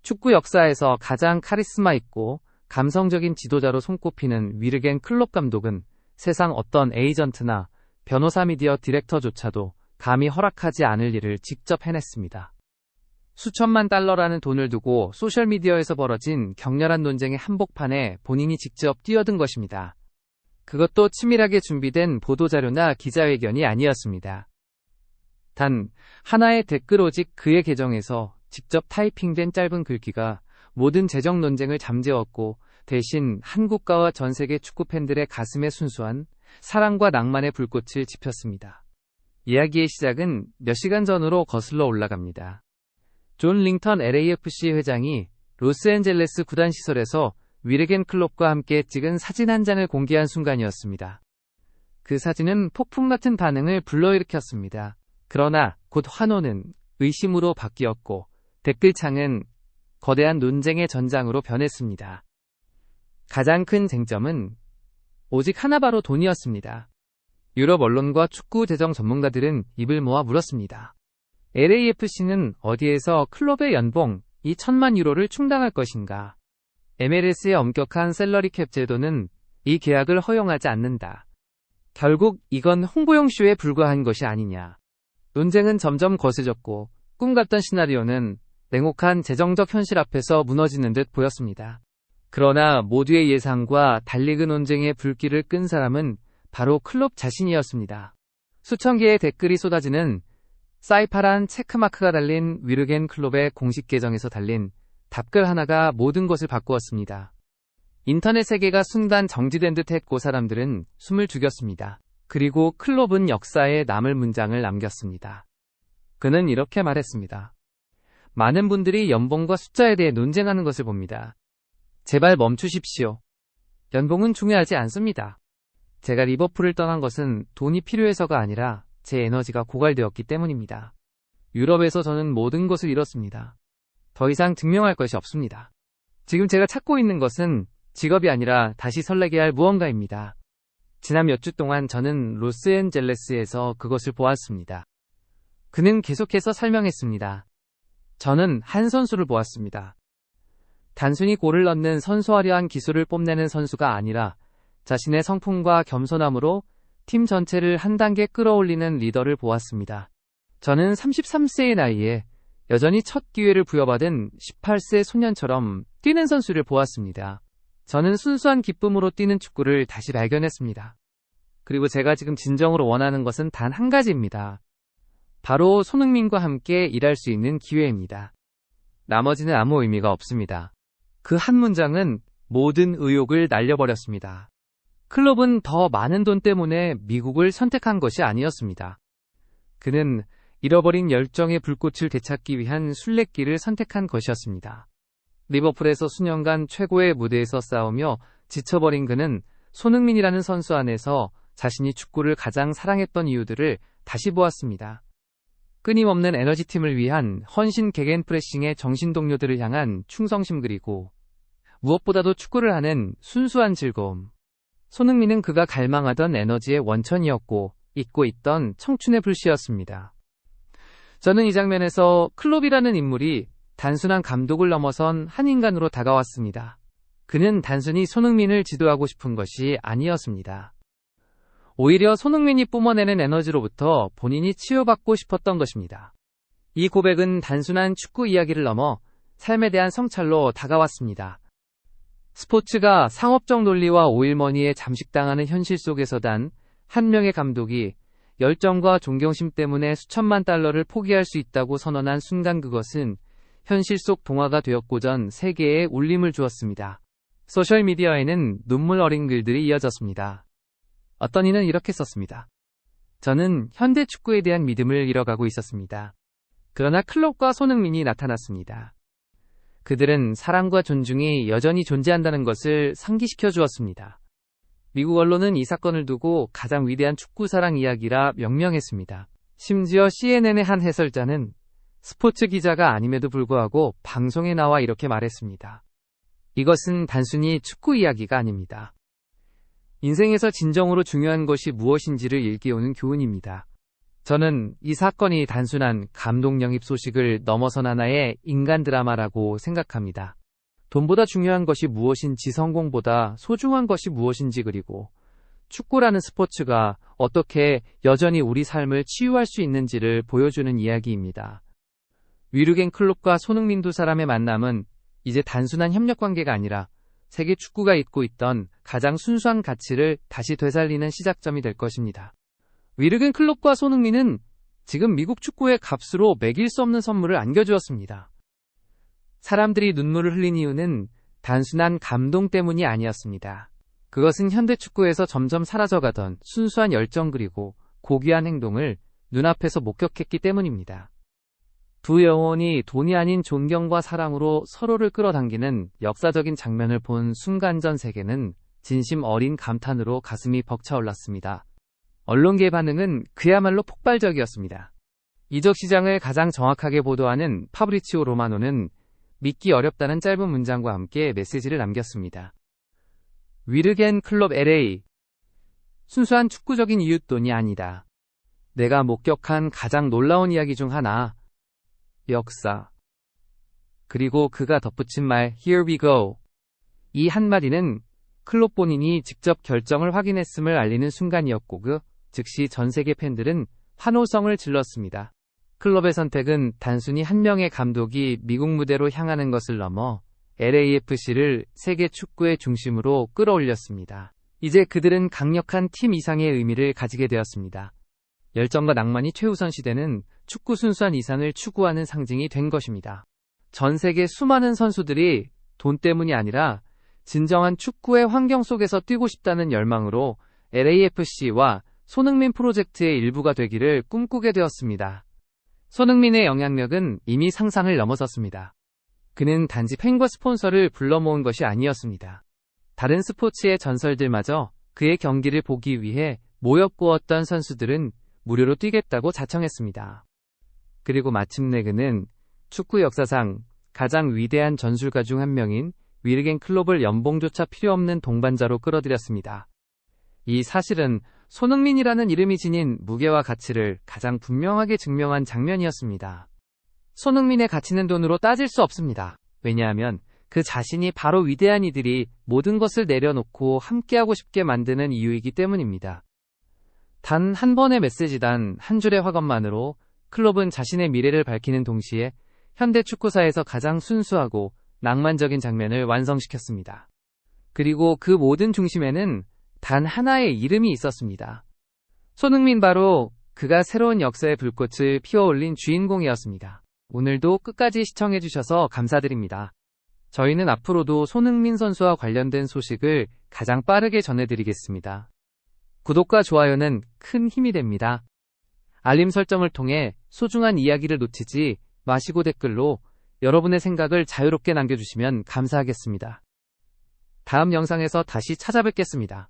축구 역사에서 가장 카리스마 있고 감성적인 지도자로 손꼽히는 위르겐 클롭 감독은 세상 어떤 에이전트나 변호사 미디어 디렉터조차도 감히 허락하지 않을 일을 직접 해냈습니다. 수천만 달러라는 돈을 두고 소셜미디어에서 벌어진 격렬한 논쟁의 한복판에 본인이 직접 뛰어든 것입니다. 그것도 치밀하게 준비된 보도자료나 기자회견이 아니었습니다. 단 하나의 댓글 오직 그의 계정에서 직접 타이핑된 짧은 글귀가 모든 재정 논쟁을 잠재웠고 대신 한국가와 전 세계 축구팬들의 가슴에 순수한 사랑과 낭만의 불꽃을 지폈습니다. 이야기의 시작은 몇 시간 전으로 거슬러 올라갑니다. 존 링턴 LAFC 회장이 로스앤젤레스 구단 시설에서 위르겐 클롭과 함께 찍은 사진 한 장을 공개한 순간이었습니다. 그 사진은 폭풍 같은 반응을 불러일으켰습니다. 그러나 곧 환호는 의심으로 바뀌었고 댓글창은 거대한 논쟁의 전장으로 변했습니다. 가장 큰 쟁점은 오직 하나, 바로 돈이었습니다. 유럽 언론과 축구 재정 전문가들은 입을 모아 물었습니다. LAFC는 어디에서 클럽의 연봉 2천만 유로를 충당할 것인가? MLS의 엄격한 셀러리 캡 제도는 이 계약을 허용하지 않는다. 결국 이건 홍보용 쇼에 불과한 것이 아니냐. 논쟁은 점점 거세졌고 꿈같던 시나리오는 냉혹한 재정적 현실 앞에서 무너지는 듯 보였습니다. 그러나 모두의 예상과 달리 그 논쟁의 불길을 끈 사람은 바로 클롭 자신이었습니다. 수천 개의 댓글이 쏟아지는 사이파란 체크마크가 달린 위르겐 클롭의 공식 계정에서 달린 답글 하나가 모든 것을 바꾸었습니다. 인터넷 세계가 순간 정지된 듯 했고 사람들은 숨을 죽였습니다. 그리고 클롭은 역사에 남을 문장을 남겼습니다. 그는 이렇게 말했습니다. 많은 분들이 연봉과 숫자에 대해 논쟁하는 것을 봅니다. 제발 멈추십시오. 연봉은 중요하지 않습니다. 제가 리버풀을 떠난 것은 돈이 필요해서가 아니라 제 에너지가 고갈되었기 때문입니다. 유럽에서 저는 모든 것을 잃었습니다. 더 이상 증명할 것이 없습니다. 지금 제가 찾고 있는 것은 직업이 아니라 다시 설레게 할 무언가입니다. 지난 몇 주 동안 저는 로스앤젤레스에서 그것을 보았습니다. 그는 계속해서 설명했습니다. 저는 한 선수를 보았습니다. 단순히 골을 넣는 선수화려 한 기술을 뽐내는 선수가 아니라 자신의 성품과 겸손함으로 팀 전체를 한 단계 끌어올리는 리더를 보았습니다. 저는 33세의 나이에 여전히 첫 기회를 부여받은 18세 소년처럼 뛰는 선수를 보았습니다. 저는 순수한 기쁨으로 뛰는 축구를 다시 발견했습니다. 그리고 제가 지금 진정으로 원하는 것은 단 한 가지입니다. 바로 손흥민과 함께 일할 수 있는 기회입니다. 나머지는 아무 의미가 없습니다. 그 한 문장은 모든 의욕을 날려버렸습니다. 클롭은 더 많은 돈 때문에 미국을 선택한 것이 아니었습니다. 그는 잃어버린 열정의 불꽃을 되찾기 위한 순례길을 선택한 것이었습니다. 리버풀에서 수년간 최고의 무대에서 싸우며 지쳐버린 그는 손흥민이라는 선수 안에서 자신이 축구를 가장 사랑했던 이유들을 다시 보았습니다. 끊임없는 에너지팀을 위한 헌신 게겐프레싱의 정신동료들을 향한 충성심, 그리고 무엇보다도 축구를 하는 순수한 즐거움. 손흥민은 그가 갈망하던 에너지의 원천이었고 잊고 있던 청춘의 불씨였습니다. 저는 이 장면에서 클롭이라는 인물이 단순한 감독을 넘어선 한 인간으로 다가왔습니다. 그는 단순히 손흥민을 지도하고 싶은 것이 아니었습니다. 오히려 손흥민이 뿜어내는 에너지로부터 본인이 치유받고 싶었던 것입니다. 이 고백은 단순한 축구 이야기를 넘어 삶에 대한 성찰로 다가왔습니다. 스포츠가 상업적 논리와 오일머니에 잠식당하는 현실 속에서 단 한 명의 감독이 열정과 존경심 때문에 수천만 달러를 포기할 수 있다고 선언한 순간, 그것은 현실 속 동화가 되었고 전 세계에 울림을 주었습니다. 소셜미디어에는 눈물 어린 글들이 이어졌습니다. 어떤 이는 이렇게 썼습니다. 저는 현대 축구에 대한 믿음을 잃어가고 있었습니다. 그러나 클롭과 손흥민이 나타났습니다. 그들은 사랑과 존중이 여전히 존재한다는 것을 상기시켜 주었습니다. 미국 언론은 이 사건을 두고 가장 위대한 축구 사랑 이야기라 명명했습니다. 심지어 CNN의 한 해설자는 스포츠 기자가 아님에도 불구하고 방송에 나와 이렇게 말했습니다. 이것은 단순히 축구 이야기가 아닙니다. 인생에서 진정으로 중요한 것이 무엇인지를 일깨우는 교훈입니다. 저는 이 사건이 단순한 감동 영입 소식을 넘어선 하나의 인간 드라마라고 생각합니다. 돈보다 중요한 것이 무엇인지, 성공보다 소중한 것이 무엇인지, 그리고 축구라는 스포츠가 어떻게 여전히 우리 삶을 치유할 수 있는지를 보여주는 이야기입니다. 위르겐 클롭과 손흥민 두 사람의 만남은 이제 단순한 협력 관계가 아니라 세계 축구가 잊고 있던 가장 순수한 가치를 다시 되살리는 시작점이 될 것입니다. 위르겐 클롭과 손흥민은 지금 미국 축구의 값으로 매길 수 없는 선물을 안겨주었습니다. 사람들이 눈물을 흘린 이유는 단순한 감동 때문이 아니었습니다. 그것은 현대 축구에서 점점 사라져가던 순수한 열정 그리고 고귀한 행동을 눈앞에서 목격했기 때문입니다. 두 영혼이 돈이 아닌 존경과 사랑으로 서로를 끌어당기는 역사적인 장면을 본 순간 전 세계는 진심 어린 감탄으로 가슴이 벅차올랐습니다. 언론계의 반응은 그야말로 폭발적이었습니다. 이적 시장을 가장 정확하게 보도하는 파브리치오 로마노는 믿기 어렵다는 짧은 문장과 함께 메시지를 남겼습니다. 위르겐 클롭 LA. 순수한 축구적인 이유 돈이 아니다. 내가 목격한 가장 놀라운 이야기 중 하나. 역사. 그리고 그가 덧붙인 말 Here we go. 이 한마디는 클롭 본인이 직접 결정을 확인했음을 알리는 순간이었고 즉시 전 세계 팬들은 환호성을 질렀습니다. 클롭의 선택은 단순히 한 명의 감독이 미국 무대로 향하는 것을 넘어 LAFC를 세계 축구의 중심으로 끌어올렸습니다. 이제 그들은 강력한 팀 이상의 의미를 가지게 되었습니다. 열정과 낭만이 최우선 시대는 축구 순수한 이상을 추구하는 상징이 된 것입니다. 전 세계 수많은 선수들이 돈 때문이 아니라 진정한 축구의 환경 속에서 뛰고 싶다는 열망으로 LAFC와 손흥민 프로젝트의 일부가 되기를 꿈꾸게 되었습니다. 손흥민의 영향력은 이미 상상을 넘어섰습니다. 그는 단지 팬과 스폰서를 불러 모은 것이 아니었습니다. 다른 스포츠의 전설들마저 그의 경기를 보기 위해 모여꾸었던 선수들은 무료로 뛰겠다고 자청했습니다. 그리고 마침내 그는 축구 역사상 가장 위대한 전술가 중 한 명인 위르겐 클롭을 연봉조차 필요 없는 동반자로 끌어들였습니다. 이 사실은 손흥민이라는 이름이 지닌 무게와 가치를 가장 분명하게 증명한 장면이었습니다. 손흥민의 가치는 돈으로 따질 수 없습니다. 왜냐하면 그 자신이 바로 위대한 이들이 모든 것을 내려놓고 함께하고 싶게 만드는 이유이기 때문입니다. 단 한 번의 메시지, 단 한 줄의 화관만으로 클롭은 자신의 미래를 밝히는 동시에 현대 축구사에서 가장 순수하고 낭만적인 장면을 완성시켰습니다. 그리고 그 모든 중심에는 단 하나의 이름이 있었습니다. 손흥민, 바로 그가 새로운 역사의 불꽃을 피워올린 주인공이었습니다. 오늘도 끝까지 시청해주셔서 감사드립니다. 저희는 앞으로도 손흥민 선수와 관련된 소식을 가장 빠르게 전해드리겠습니다. 구독과 좋아요는 큰 힘이 됩니다. 알림 설정을 통해 소중한 이야기를 놓치지 마시고 댓글로 여러분의 생각을 자유롭게 남겨주시면 감사하겠습니다. 다음 영상에서 다시 찾아뵙겠습니다.